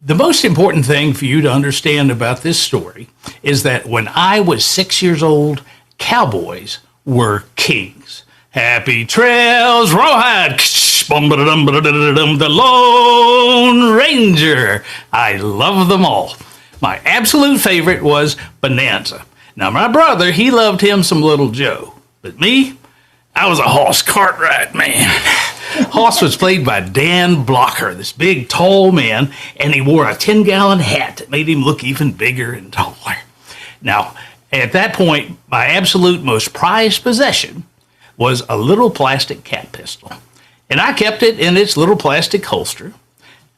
The most important thing for you to understand about this story is that when I was 6 years old, cowboys were kings. Happy trails, rawhide, the Lone Ranger. I love them all. My absolute favorite was Bonanza. Now, my brother, he loved him some Little Joe. But me, I was a Hoss Cartwright man. Hoss was played by Dan Blocker, this big, tall man, and he wore a 10-gallon hat that made him look even bigger and taller. Now, at that point, my absolute most prized possession was a little plastic cat pistol, and I kept it in its little plastic holster.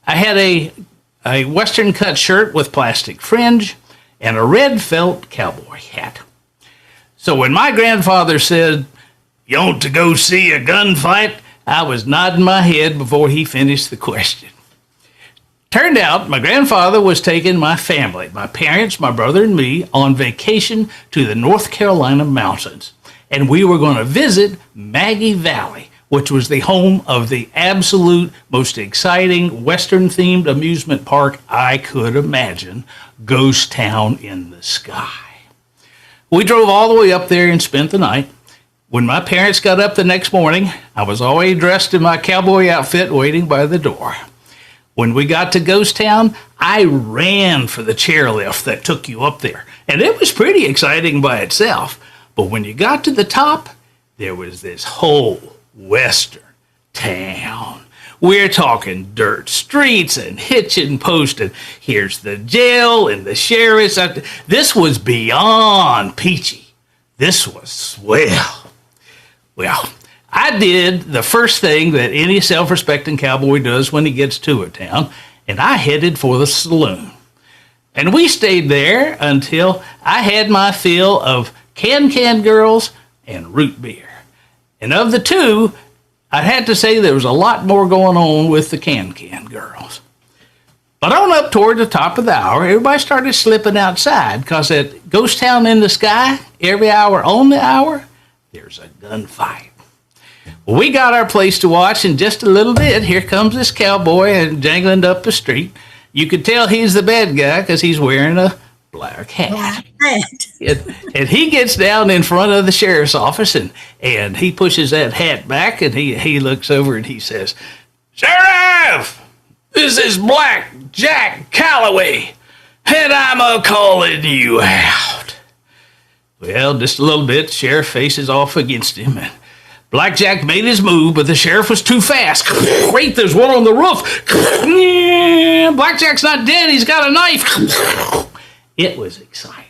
I had a Western cut shirt with plastic fringe and a red felt cowboy hat. So when my grandfather said, "You want to go see a gunfight?" I was nodding my head before he finished the question. Turned out my grandfather was taking my family, my parents, my brother, and me on vacation to the North Carolina mountains. And we were going to visit Maggie Valley, which was the home of the absolute most exciting Western-themed amusement park I could imagine, Ghost Town in the Sky. We drove all the way up there and spent the night. When my parents got up the next morning, I was already dressed in my cowboy outfit waiting by the door. When we got to Ghost Town, I ran for the chairlift that took you up there, and it was pretty exciting by itself. But when you got to the top, there was this whole Western town. We're talking dirt streets and hitching posts, and here's the jail and the sheriff's. This was beyond peachy. This was swell. Well, I did the first thing that any self-respecting cowboy does when he gets to a town, and I headed for the saloon. And we stayed there until I had my fill of can girls and root beer. And of the two, I'd have to say there was a lot more going on with the can girls. But on up toward the top of the hour, everybody started slipping outside, because at Ghost Town in the Sky, every hour on the hour, there's a gunfight. Well, we got our place to watch in just a little bit. Here comes this cowboy and jangling up the street. You could tell he's the bad guy because he's wearing a black hat. And he gets down in front of the sheriff's office, and he pushes that hat back, and he looks over and he says, "Sheriff, this is Black Jack Calloway, and I'm a-calling you out." Well, just a little bit, the sheriff faces off against him, and Black Jack made his move, but the sheriff was too fast. Wait, there's one on the roof. Black Jack's not dead, he's got a knife. It was exciting.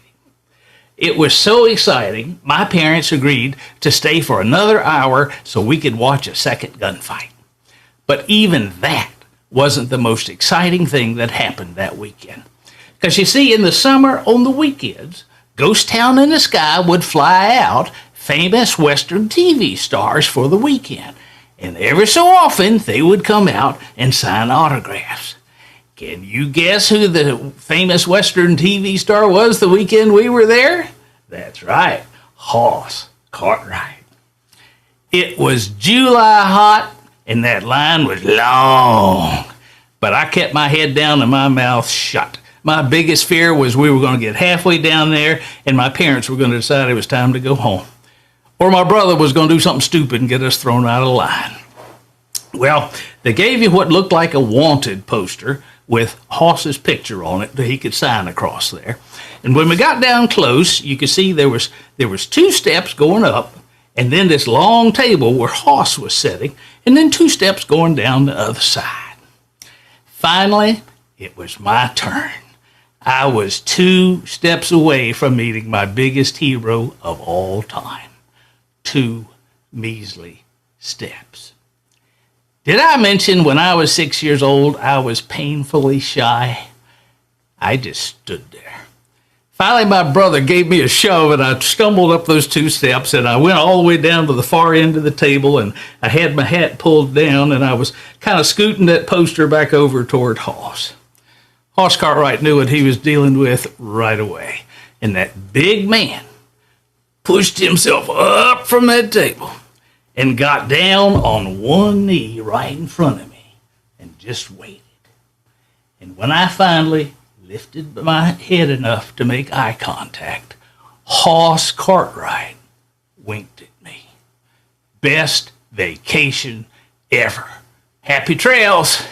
It was so exciting, my parents agreed to stay for another hour so we could watch a second gunfight. But even that wasn't the most exciting thing that happened that weekend. Because you see, in the summer, on the weekends, Ghost Town in the Sky would fly out famous Western TV stars for the weekend. And every so often, they would come out and sign autographs. Can you guess who the famous Western TV star was the weekend we were there? That's right, Hoss Cartwright. It was July hot, and that line was long. But I kept my head down and my mouth shut. My biggest fear was we were going to get halfway down there, and my parents were going to decide it was time to go home. Or my brother was going to do something stupid and get us thrown out of line. Well, they gave you what looked like a wanted poster with Hoss's picture on it that he could sign across there. And when we got down close, you could see there was 2 steps going up, and then this long table where Hoss was sitting, and then 2 steps going down the other side. Finally, it was my turn. I was 2 steps away from meeting my biggest hero of all time. 2 measly steps. Did I mention when I was 6 years old, I was painfully shy? I just stood there. Finally, my brother gave me a shove, and I stumbled up those 2 steps, and I went all the way down to the far end of the table, and I had my hat pulled down, and I was kind of scooting that poster back over toward Hoss. Hoss Cartwright knew what he was dealing with right away, and that big man pushed himself up from that table and got down on one knee right in front of me and just waited. And when I finally lifted my head enough to make eye contact, Hoss Cartwright winked at me. Best vacation ever. Happy trails.